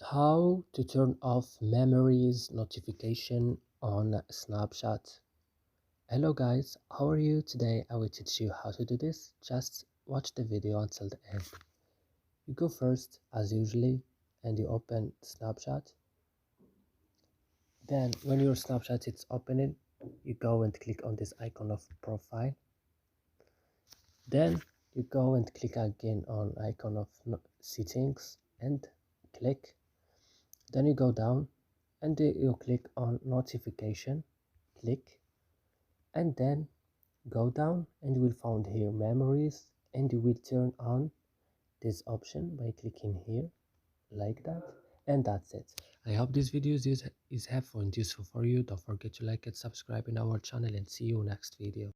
How to turn off memories notification on Snapchat. Hello guys, how are you? Today I will teach you how to do this. Just watch the video until the end. You go first as usually and you open Snapchat. Then when your Snapchat is opening, you go and click on this icon of profile. Then you go and click again on icon of settings and click. Then you go down and you click on notification, click, and then go down and you will find here memories, and you will turn on this option by clicking here like that, and that's it. I hope this video is helpful and useful for you. Don't forget to like and subscribe in our channel, and see you next video.